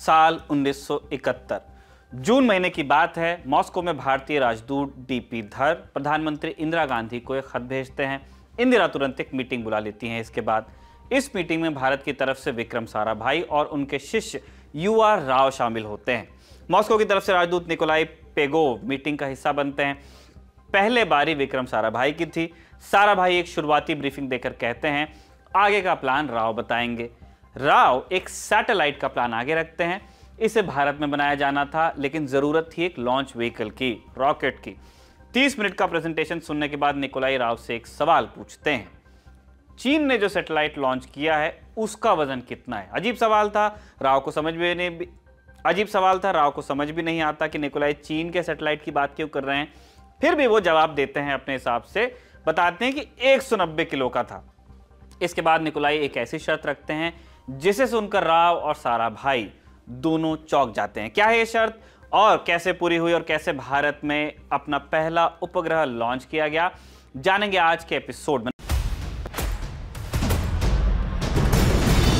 साल 1971। जून महीने की बात है। मॉस्को में भारतीय राजदूत डीपी धर प्रधानमंत्री इंदिरा गांधी को एक खत भेजते हैं। इंदिरा तुरंत एक मीटिंग बुला लेती हैं। इसके बाद इस मीटिंग में भारत की तरफ से विक्रम साराभाई और उनके शिष्य यूआर राव शामिल होते हैं। मॉस्को की तरफ से राजदूत निकोलाई पेगोव मीटिंग का हिस्सा बनते हैं। पहले बारी विक्रम साराभाई की थी। साराभाई एक शुरुआती ब्रीफिंग देकर कहते हैं आगे का प्लान राव बताएंगे। राव एक सैटेलाइट का प्लान आगे रखते हैं। इसे भारत में बनाया जाना था, लेकिन जरूरत थी एक लॉन्च व्हीकल की, रॉकेट की। 30 मिनट का प्रेजेंटेशन सुनने के बाद निकोलाई राव से एक सवाल पूछते हैं, चीन ने जो सैटेलाइट लॉन्च किया है उसका वजन कितना है? अजीब सवाल था, राव को समझ भी नहीं आता कि निकोलाई चीन के सैटेलाइट की बात क्यों कर रहे हैं। फिर भी वो जवाब देते हैं अपने हिसाब से, बताते हैं कि 190 किलो का था। इसके बाद निकोलाई एक ऐसी शर्त रखते हैं जिसे सुनकर राव और साराभाई दोनों चौंक जाते हैं। क्या है ये शर्त और कैसे पूरी हुई और कैसे भारत में अपना पहला उपग्रह लॉन्च किया गया, जानेंगे आज के एपिसोड में।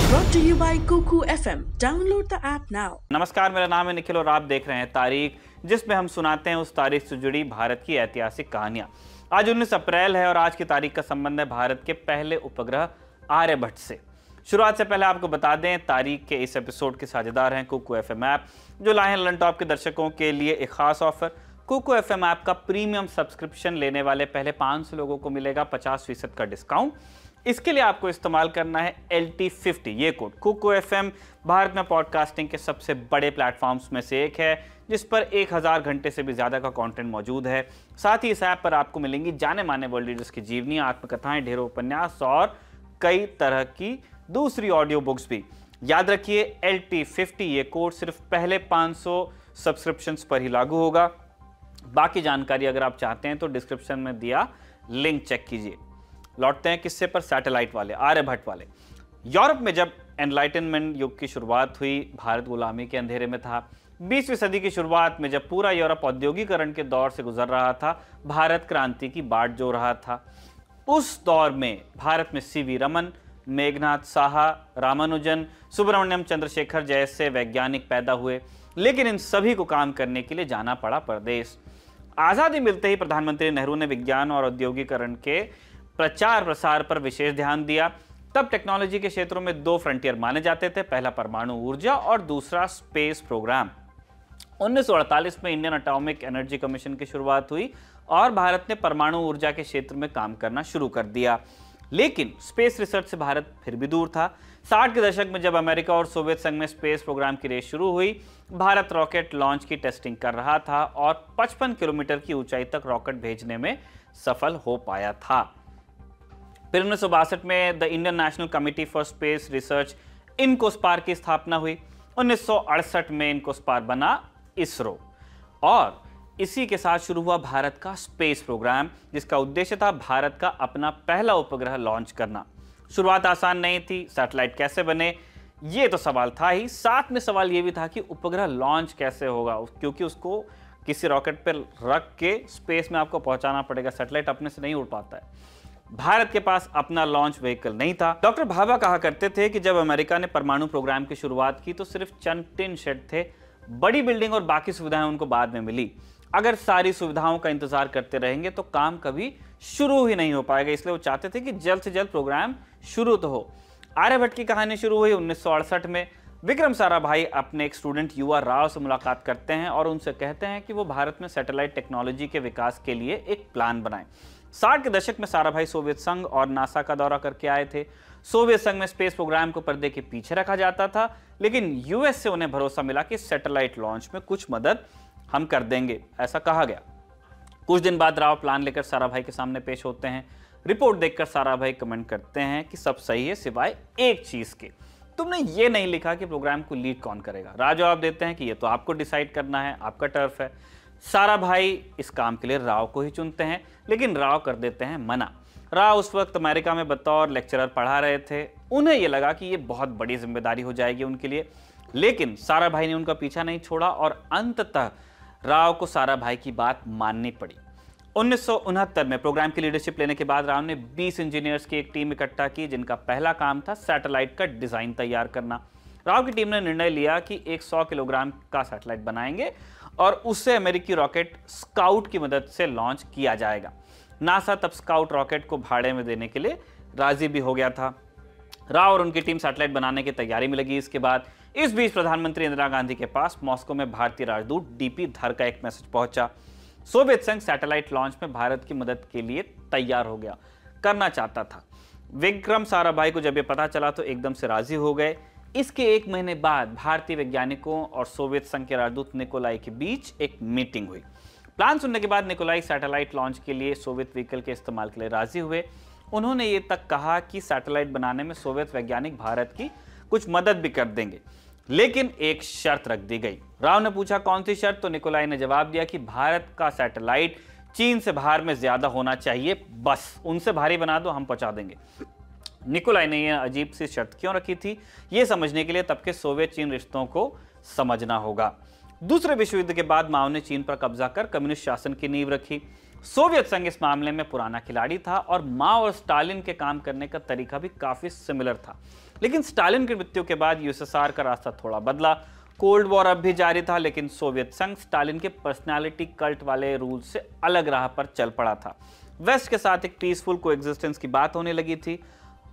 Brought to you by Kuku FM. Download the app now. नमस्कार, मेरा नाम है निखिल और आप देख रहे हैं तारीख, जिसमें हम सुनाते हैं उस तारीख से जुड़ी भारत की ऐतिहासिक कहानियां। आज 19 अप्रैल है और आज की तारीख का संबंध है भारत के पहले उपग्रह आर्यभट्ट से। शुरुआत से पहले आपको बता दें, तारीख के इस एपिसोड के साझेदार हैं कुकू एफएम ऐप, जो लाए हैं ललन टॉप के दर्शकों के लिए एक खास ऑफर। कुकू एफएम ऐप का प्रीमियम सब्सक्रिप्शन लेने वाले पहले 500 लोगों को मिलेगा 50% का डिस्काउंट। इसके लिए आपको इस्तेमाल करना है LT50 ये कोड। कुकू एफएम भारत में पॉडकास्टिंग के सबसे बड़े प्लेटफॉर्म्स में से एक है, जिस पर 1000 घंटे से भी ज्यादा का कंटेंट मौजूद है। साथ ही इस ऐप पर आपको मिलेंगी जाने माने वर्ल्ड लीडर्स की जीवनी, आत्मकथाएं, ढेरों उपन्यास और कई तरह की दूसरी ऑडियो बुक्स भी। याद रखिए, LT50 ये कोड सिर्फ पहले 500 सब्सक्रिप्शंस पर ही लागू होगा। बाकी जानकारी अगर आप चाहते हैं तो डिस्क्रिप्शन में दिया लिंक चेक कीजिए। लौटते हैं किस्से पर, सैटेलाइट वाले, आर्यभट्ट वाले। यूरोप में जब एनलाइटनमेंट युग की शुरुआत हुई, भारत गुलामी के अंधेरे में था। 20वीं सदी की शुरुआत में जब पूरा यूरोप औद्योगिकरण के दौर से गुजर रहा था, भारत क्रांति की बाट जो रहा था। उस दौर में भारत में सीवी रमन, मेघनाथ साहा, रामानुजन, सुब्रमण्यम चंद्रशेखर जैसे वैज्ञानिक पैदा हुए, लेकिन इन सभी को काम करने के लिए जाना पड़ा परदेश। आजादी मिलते ही प्रधानमंत्री नेहरू ने विज्ञान और औद्योगिकरण के प्रचार प्रसार पर विशेष ध्यान दिया। तब टेक्नोलॉजी के क्षेत्रों में 2 फ्रंटियर माने जाते थे, पहला परमाणु ऊर्जा और दूसरा स्पेस प्रोग्राम। 1948 में इंडियन एटॉमिक एनर्जी कमीशन की शुरुआत हुई और भारत ने परमाणु ऊर्जा के क्षेत्र में काम करना शुरू कर दिया। लेकिन स्पेस रिसर्च से भारत फिर भी दूर था। 60 के दशक में जब अमेरिका और सोवियत संघ में स्पेस प्रोग्राम की रेस शुरू हुई, भारत रॉकेट लॉन्च की टेस्टिंग कर रहा था और 55 किलोमीटर की ऊंचाई तक रॉकेट भेजने में सफल हो पाया था। फिर 1962 में the Indian national committee for space research INCOSPAR की स्थापना हुई। 1968 में इनकोस्पार बना इसरो और इसी के साथ शुरू हुआ भारत का स्पेस प्रोग्राम, जिसका उद्देश्य था भारत का अपना पहला उपग्रह लॉन्च करना। शुरुआत आसान नहीं थी। सैटेलाइट कैसे बने ये तो सवाल था ही, साथ में सवाल ये भी था कि उपग्रह लॉन्च कैसे होगा, क्योंकि उसको किसी रॉकेट पर रख के स्पेस में आपको पहुंचाना पड़ेगा। सैटेलाइट अपने से नहीं उड़ पाता है। भारत के पास अपना लॉन्च व्हीकल नहीं था। डॉक्टर भाभा कहा करते थे कि जब अमेरिका ने परमाणु प्रोग्राम की शुरुआत की तो सिर्फ चंद टिन शेड थे, बड़ी बिल्डिंग और बाकी सुविधाएं उनको बाद में मिली। अगर सारी सुविधाओं का इंतजार करते रहेंगे तो काम कभी शुरू ही नहीं हो पाएगा, इसलिए वो चाहते थे कि जल्द से जल्द प्रोग्राम शुरू तो हो। आर्यभट्ट की कहानी शुरू हुई 1968 में। विक्रम साराभाई अपने एक स्टूडेंट यूआर राव से मुलाकात करते हैं और उनसे कहते हैं कि वो भारत में सैटेलाइट टेक्नोलॉजी के विकास के लिए एक प्लान बनाएं। 60 के दशक में साराभाई सोवियत संघ और नासा का दौरा करके आए थे। सोवियत संघ में स्पेस प्रोग्राम को पर्दे के पीछे रखा जाता था, लेकिन यूएस से उन्हें भरोसा मिला कि सैटेलाइट लॉन्च में कुछ मदद हम कर देंगे, ऐसा कहा गया। कुछ दिन बाद राव प्लान लेकर साराभाई के सामने पेश होते हैं। रिपोर्ट देखकर साराभाई कमेंट करते हैं कि सब सही है सिवाय एक चीज के, तुमने ये नहीं लिखा कि प्रोग्राम को लीड कौन करेगा। राव जवाब देते हैं कि ये तो आपको डिसाइड करना है, आपका टर्फ है। साराभाई इस काम के लिए राव को ही चुनते हैं, लेकिन राव कर देते हैं मना। राव उस वक्त अमेरिका में बतौर लेक्चरर पढ़ा रहे थे। उन्हें यह लगा कि ये बहुत बड़ी जिम्मेदारी हो जाएगी उनके लिए, लेकिन साराभाई ने उनका पीछा नहीं छोड़ा और अंततः राव को साराभाई की बात माननी पड़ी। 1969 में प्रोग्राम की लीडरशिप लेने के बाद राव ने 20 इंजीनियर्स की एक टीम इकट्ठा की, जिनका पहला काम था सैटेलाइट का डिजाइन तैयार करना। राव की टीम ने निर्णय लिया कि एक 100 किलोग्राम का सैटेलाइट बनाएंगे और उससे अमेरिकी रॉकेट स्काउट की मदद से लॉन्च किया जाएगा। नासा तब स्काउट रॉकेट को भाड़े में देने के लिए राजी भी हो गया था। राव और उनकी टीम सैटेलाइट बनाने की तैयारी में लगी। इसके बाद इस बीच प्रधानमंत्री इंदिरा गांधी के पास मॉस्को में भारतीय राजदूत डीपी धर का एक मैसेज पहुंचा। सोवियत संघ सैटेलाइट लॉन्च में भारत की मदद के लिए तैयार हो गया, करना चाहता था। विक्रम साराभाई को जब यह पता चला तो एकदम से राजी हो गए। इसके एक महीने बाद भारतीय वैज्ञानिकों और सोवियत संघ के राजदूत निकोलाई के बीच एक मीटिंग हुई। प्लान सुनने के बाद निकोलाई सैटेलाइट लॉन्च के लिए सोवियत व्हीकल के इस्तेमाल के लिए राजी हुए। उन्होंने ये तक कहा कि सैटेलाइट बनाने में सोवियत वैज्ञानिक भारत की कुछ मदद भी कर देंगे, लेकिन एक शर्त रख दी गई। राव ने पूछा कौन सी शर्त, तो निकोलाई ने जवाब दिया कि भारत का सैटेलाइट चीन से भार में ज्यादा होना चाहिए, बस उनसे भारी बना दो, हम पहुंचा देंगे। निकोलाई ने यह अजीब सी शर्त क्यों रखी थी, यह समझने के लिए तब के सोवियत चीन रिश्तों को समझना होगा। दूसरे विश्व युद्ध के बाद माओ ने चीन पर कब्जा कर कम्युनिस्ट शासन की नींव रखी। सोवियत संघ इस मामले में पुराना खिलाड़ी था और माओ और स्टालिन के काम करने का तरीका भी काफी सिमिलर था। लेकिन स्टालिन की मृत्यु के बाद यूएसएसआर का रास्ता थोड़ा बदला। कोल्ड वॉर अब भी जारी था, लेकिन सोवियत संघ स्टालिन के पर्सनालिटी कल्ट वाले रूल से अलग राह पर चल पड़ा था। वेस्ट के साथ एक पीसफुल कोएग्जिस्टेंस की बात होने लगी थी।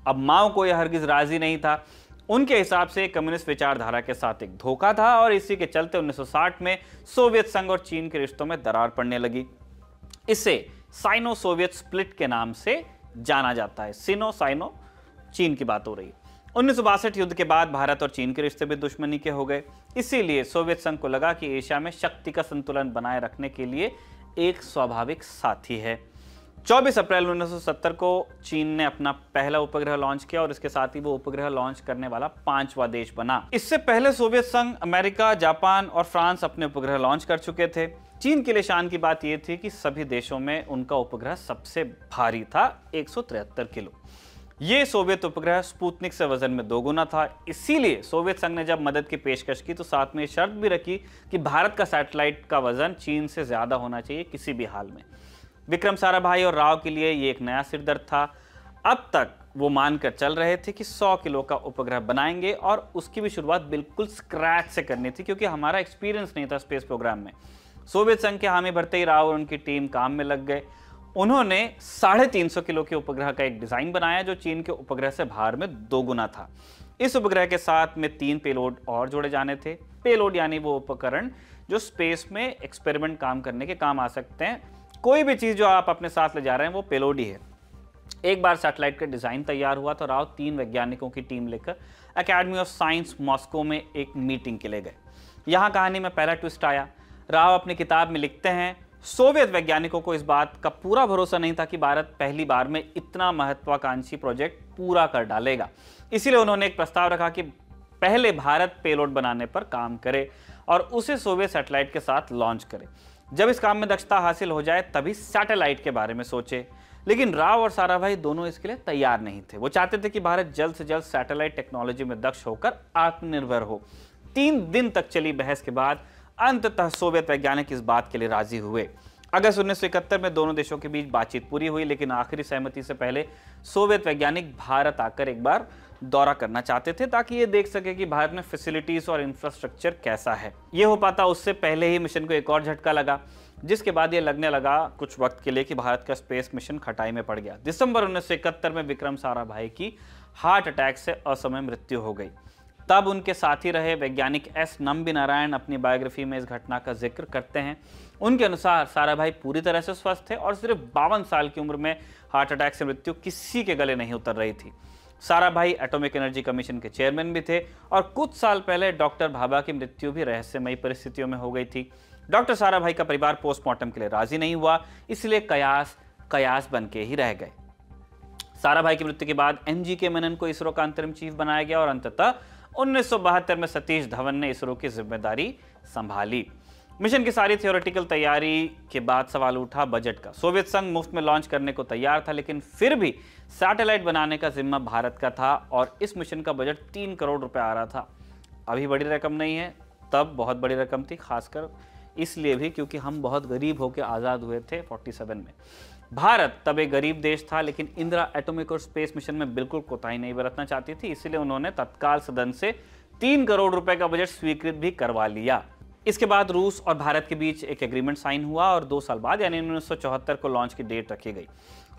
अब माओ को यह हरगिज राजी नहीं था। उनके हिसाब से कम्युनिस्ट विचारधारा के साथ एक धोखा था और इसी के चलते 1960 में सोवियत संघ और चीन के रिश्तों में दरार पड़ने लगी। इसे साइनो सोवियत स्प्लिट के नाम से जाना जाता है। सिनो साइनो चीन की बात हो रही है। 1962 युद्ध के बाद भारत और चीन के रिश्ते भी दुश्मनी के हो गए। इसीलिए सोवियत संघ को लगा कि एशिया में शक्ति का संतुलन बनाए रखने के लिए एक स्वाभाविक साथी है। 24 अप्रैल 1970 को चीन ने अपना पहला उपग्रह लॉन्च किया और इसके साथ ही वो उपग्रह लॉन्च करने वाला 5वां देश बना। इससे पहले सोवियत संघ, अमेरिका, जापान और फ्रांस अपने उपग्रह लॉन्च कर चुके थे। चीन के लिए शान की बात यह थी कि सभी देशों में उनका उपग्रह सबसे भारी था, 173 किलो। ये सोवियत उपग्रह स्पुतनिक से वजन में 2 गुना था। इसीलिए सोवियत संघ ने जब मदद की पेशकश की तो साथ में शर्त भी रखी कि भारत का सैटेलाइट का वजन चीन से ज्यादा होना चाहिए किसी भी हाल में। विक्रम साराभाई और राव के लिए ये एक नया सिरदर्द था। अब तक वो मानकर चल रहे थे कि 100 किलो का उपग्रह बनाएंगे और उसकी भी शुरुआत बिल्कुल स्क्रैच से करनी थी, क्योंकि हमारा एक्सपीरियंस नहीं था स्पेस प्रोग्राम में। सोवियत संघ के हामी भरते ही राव और उनकी टीम काम में लग गए। उन्होंने 350 किलो के उपग्रह का एक डिजाइन बनाया जो चीन के उपग्रह से भार में 2 गुना था। इस उपग्रह के साथ में 3 पेलोड और जोड़े जाने थे। पेलोड यानी वो उपकरण जो स्पेस में एक्सपेरिमेंट काम करने के काम आ सकते हैं। कोई भी चीज जो आप अपने साथ ले जा रहे हैं वो पेलोड ही है। एक बार सैटेलाइट का डिजाइन तैयार हुआ तो राव 3 वैज्ञानिकों की टीम लेकर एकेडमी ऑफ साइंस मॉस्को में एक मीटिंग के लिए गए। यहां कहानी में पहला ट्विस्ट आया। राव अपनी किताब में लिखते हैं, सोवियत वैज्ञानिकों को इस बात का पूरा भरोसा नहीं था कि भारत पहली बार में इतना महत्वाकांक्षी प्रोजेक्ट पूरा कर डालेगा। इसीलिए उन्होंने एक प्रस्ताव रखा कि पहले भारत पेलोड बनाने पर काम करे और उसे सोवियत सैटेलाइट के साथ लॉन्च करे। जब इस काम में दक्षता हासिल हो जाए तभी सैटेलाइट के बारे में सोचे। लेकिन राव और साराभाई दोनों इसके लिए तैयार नहीं थे। वो चाहते थे कि भारत जल्द से जल्द सैटेलाइट टेक्नोलॉजी में दक्ष होकर आत्मनिर्भर हो। 3 दिन तक चली बहस के बाद अंततः सोवियत वैज्ञानिक इस बात के लिए राजी हुए। अगस्त 1971 में दोनों देशों के बीच बातचीत पूरी हुई, लेकिन आखिरी सहमति से पहले सोवियत वैज्ञानिक भारत आकर एक बार दौरा करना चाहते थे ताकि ये देख सके कि भारत में फैसिलिटीज और इंफ्रास्ट्रक्चर कैसा है। ये हो पाता उससे पहले ही मिशन को एक और झटका लगा, जिसके बाद ये लगने लगा कुछ वक्त के लिए कि भारत का स्पेस मिशन खटाई में पड़ गया। दिसंबर 1971 में विक्रम साराभाई की हार्ट अटैक से असमय मृत्यु हो गई। तब उनके साथी रहे वैज्ञानिक एस नंबी नारायण अपनी बायोग्राफी में इस घटना का जिक्र करते हैं। उनके अनुसार साराभाई पूरी तरह से स्वस्थ थे और सिर्फ 52 साल की उम्र में हार्ट अटैक से मृत्यु किसी के गले नहीं उतर रही थी। साराभाई एटॉमिक एनर्जी कमीशन के चेयरमैन भी थे और कुछ साल पहले डॉक्टर भाभा की मृत्यु भी रहस्यमयी परिस्थितियों में हो गई थी। डॉक्टर साराभाई का परिवार पोस्टमार्टम के लिए राजी नहीं हुआ, इसलिए कयास बन के ही रह गए। साराभाई की मृत्यु के बाद MGK मेनन को इसरो का अंतरिम चीफ बनाया गया और अंततः 1972 में सतीश धवन ने इसरो की जिम्मेदारी संभाली। मिशन की सारी थियोरेटिकल तैयारी के बाद सवाल उठा बजट का। सोवियत संघ मुफ्त में लॉन्च करने को तैयार था, लेकिन फिर भी सैटेलाइट बनाने का जिम्मा भारत का था और इस मिशन का बजट 3 करोड़ रुपए आ रहा था। अभी बड़ी रकम नहीं है, तब बहुत बड़ी रकम थी, खासकर इसलिए भी क्योंकि हम बहुत गरीब होकर आज़ाद हुए थे 47 में। भारत तब एक गरीब देश था, लेकिन इंदिरा एटॉमिक और स्पेस मिशन में बिल्कुल कोताही नहीं बरतना चाहती थी। इसलिए उन्होंने तत्काल सदन से 3 करोड़ रुपए का बजट स्वीकृत भी करवा लिया। इसके बाद रूस और भारत के बीच एक एग्रीमेंट साइन हुआ और 2 साल बाद यानी 1974 को लॉन्च की डेट रखी गई।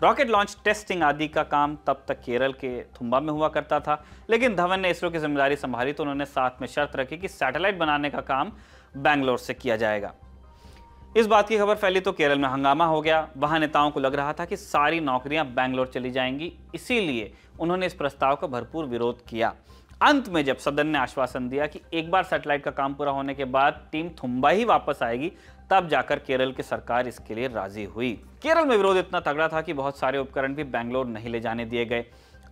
रॉकेट लॉन्च, टेस्टिंग आदि का काम तब तक केरल के थुम्बा में हुआ करता था, लेकिन धवन ने इसरो की जिम्मेदारी संभाली तो उन्होंने साथ में शर्त रखी कि सैटेलाइट बनाने का काम बैंगलोर से किया जाएगा। इस बात की खबर फैली तो केरल में हंगामा हो गया। वहां नेताओं को लग रहा था कि सारी नौकरियां बैंगलोर चली जाएंगी, इसीलिए उन्होंने इस प्रस्ताव का भरपूर विरोध किया। अंत में जब सदन ने आश्वासन दिया कि एक बार सैटेलाइट का काम पूरा होने के बाद टीम थुम्बा ही वापस आएगी, तब जाकर केरल की सरकार इसके लिए राजी हुई। केरल में विरोध इतना तगड़ा था कि बहुत सारे उपकरण भी बैंगलोर नहीं ले जाने दिए गए।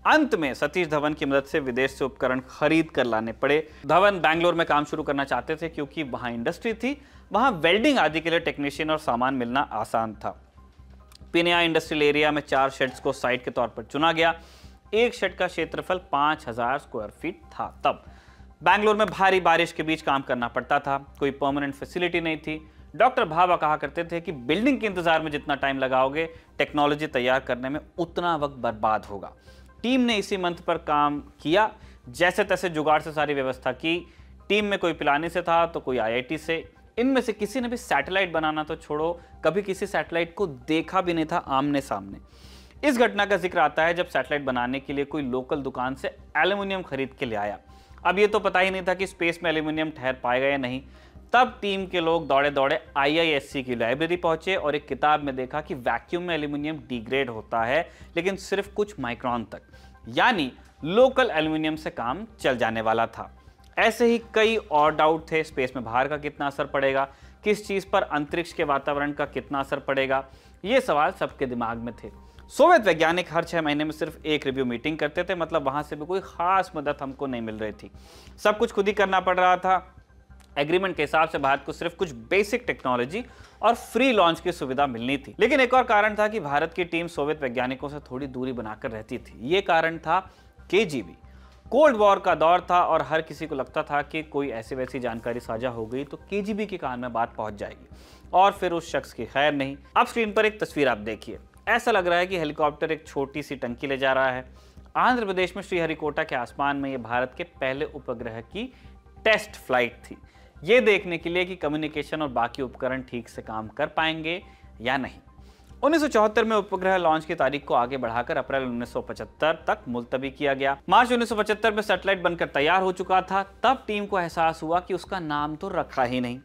अंत में सतीश धवन की मदद से विदेश से उपकरण खरीद कर लाने पड़े। धवन बैंगलोर में काम शुरू करना चाहते थे क्योंकि वहां इंडस्ट्री थी, वहां वेल्डिंग आदि के लिए टेक्नीशियन और सामान मिलना आसान था। पिनिया इंडस्ट्रियल एरिया में 4 शेड्स को साइट के तौर पर चुना गया। एक शेड का क्षेत्रफल 5000 स्क्वायर फीट था। तब बैंगलोर में भारी बारिश के बीच काम करना पड़ता था, कोई परमानेंट फैसिलिटी नहीं थी। डॉक्टर भाभा कहा करते थे कि बिल्डिंग के इंतजार में जितना टाइम लगाओगे, टेक्नोलॉजी तैयार करने में उतना वक्त बर्बाद होगा। टीम ने इसी मंत्र पर काम किया, जैसे तैसे जुगाड़ से सारी व्यवस्था की। टीम में कोई पिलानी से था तो कोई IIT से। इनमें से किसी ने भी सैटेलाइट बनाना तो छोड़ो, कभी किसी सैटेलाइट को देखा भी नहीं था आमने सामने। इस घटना का जिक्र आता है जब सैटेलाइट बनाने के लिए कोई लोकल दुकान से एल्युमिनियम खरीद के ले आया। अब ये तो पता ही नहीं था कि स्पेस में एल्युमिनियम ठहर पाएगा या नहीं। तब टीम के लोग दौड़े दौड़े IISc की लाइब्रेरी पहुंचे और एक किताब में देखा कि वैक्यूम में एल्युमिनियम डिग्रेड होता है, लेकिन सिर्फ कुछ माइक्रोन तक, यानी लोकल एल्युमिनियम से काम चल जाने वाला था। ऐसे ही कई और डाउट थे। स्पेस में बाहर का कितना असर पड़ेगा, किस चीज पर अंतरिक्ष के वातावरण का कितना असर पड़ेगा, ये सवाल सबके दिमाग में थे। सोवियत वैज्ञानिक हर 6 महीने में सिर्फ एक रिव्यू मीटिंग करते थे, मतलब वहां से भी कोई खास मदद हमको नहीं मिल रही थी। सब कुछ खुद ही करना पड़ रहा था। एग्रीमेंट के हिसाब से भारत को सिर्फ कुछ बेसिक टेक्नोलॉजी और फ्री लॉन्च की सुविधा मिलनी थी। लेकिन एक और कारण था कि भारत की टीम सोवियत वैज्ञानिकों से थोड़ी दूरी बनाकर रहती थी। ये कारण था KGB। कोल्ड वॉर का दौर था और हर किसी को लगता था कि कोई ऐसी वैसी जानकारी साझा हो गई तो KGB के कान में बात पहुंच जाएगी और फिर उस शख्स की खैर नहीं। अब स्क्रीन पर एक तस्वीर आप देखिए। ऐसा लग रहा है कि हेलीकॉप्टर एक छोटी सी टंकी ले जा रहा है। आंध्र प्रदेश में श्रीहरिकोटा के आसमान में ये भारत के पहले उपग्रह की टेस्ट फ्लाइट थी, ये देखने के लिए कि कम्युनिकेशन और बाकी उपकरण ठीक से काम कर पाएंगे या नहीं। 1974 में उपग्रह लॉन्च की तारीख को आगे बढ़ाकर अप्रैल 1975 तक मुलतवी किया गया। मार्च 1975 में सैटेलाइट बनकर तैयार हो चुका था। तब टीम को एहसास हुआ कि उसका नाम तो रखा ही नहीं।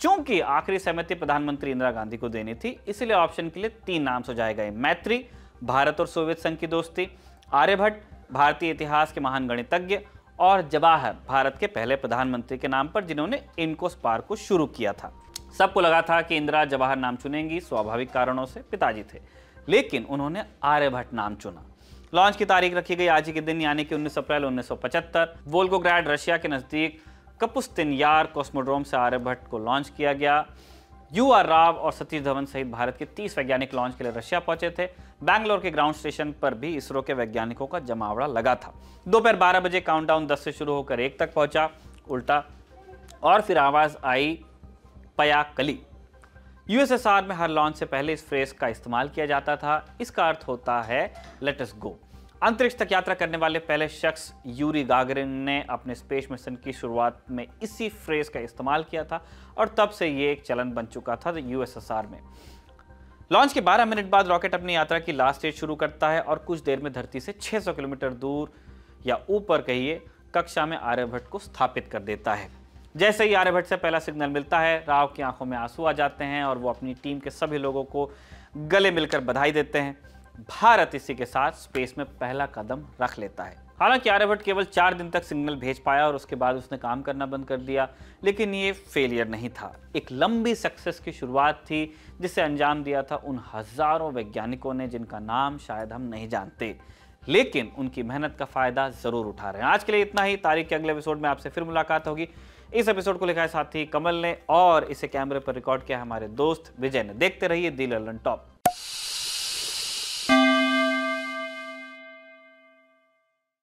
चूंकि आखिरी सहमति प्रधानमंत्री इंदिरा गांधी को देनी थी, इसलिए ऑप्शन के लिए 3 नाम सुझाए गए। मैत्री, भारत और सोवियत संघ की दोस्ती, आर्यभट्ट, भारतीय इतिहास के महान गणितज्ञ, और जवाहर, भारत के पहले प्रधानमंत्री के नाम पर जिन्होंने इनकोस्पार्क को शुरू किया था। सबको लगा था कि इंदिरा जवाहर नाम चुनेंगी, स्वाभाविक कारणों से, पिताजी थे, लेकिन उन्होंने आर्यभट्ट नाम चुना। लॉन्च की तारीख रखी गई आज ही के दिन, यानी कि 19 अप्रैल 1975। वोल्गोग्राड रशिया के नजदीक कपुस्तिन यार कॉस्मोड्रोम से आर्यभट्ट को लॉन्च किया गया। UR राव और सतीश धवन सहित भारत के 30 वैज्ञानिक लॉन्च के लिए रशिया पहुंचे थे। बैंगलोर के ग्राउंड स्टेशन पर भी इसरो के वैज्ञानिकों का जमावड़ा लगा था। दोपहर 12 बजे काउंटडाउन 10 से शुरू होकर 1 तक पहुंचा, उल्टा, और फिर आवाज आई पयाकली। USSR में हर लॉन्च से पहले इस फ्रेज का इस्तेमाल किया जाता था। इसका अर्थ होता है लेट अस गो। अंतरिक्ष तक यात्रा करने वाले पहले शख्स यूरी गागरिन ने अपने स्पेस मिशन की शुरुआत में इसी फ्रेज का इस्तेमाल किया था और तब से ये एक चलन बन चुका था USSR में। लॉन्च के 12 मिनट बाद रॉकेट अपनी यात्रा की लास्ट स्टेज शुरू करता है और कुछ देर में धरती से 600 किलोमीटर दूर या ऊपर कहिए कक्षा में आर्यभट्ट को स्थापित कर देता है। जैसे ही आर्यभट्ट से पहला सिग्नल मिलता है, राव की आंखों में आंसू आ जाते हैं और वो अपनी टीम के सभी लोगों को गले मिलकर बधाई देते हैं। भारत इसी के साथ स्पेस में पहला कदम रख लेता है। हालांकि आर्यभट्ट केवल 4 दिन तक सिग्नल भेज पाया और उसके बाद उसने काम करना बंद कर दिया, लेकिन ये फेलियर नहीं था, एक लंबी सक्सेस की शुरुआत थी जिसे अंजाम दिया था उन हजारों वैज्ञानिकों ने जिनका नाम शायद हम नहीं जानते, लेकिन उनकी मेहनत का फायदा जरूर उठा रहे हैं। आज के लिए इतना ही। तारीख के अगले एपिसोड में आपसे फिर मुलाकात होगी। इस एपिसोड को लिखा है साथी कमल ने और इसे कैमरे पर रिकॉर्ड किया हमारे दोस्त विजय ने। देखते रहिए दी ललन टॉप।